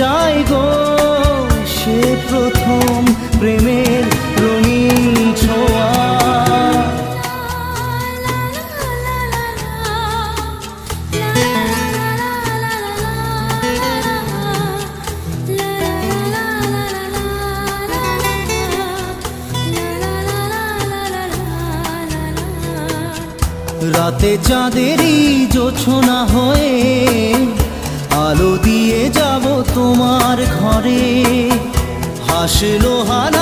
যায় গো সে প্রথম প্রেমের রঙিন ছোঁয়া। রাতে চাঁদেরই জোছনা হয়ে আলো দিয়ে যাব তোমার ঘরে, হাসলো হার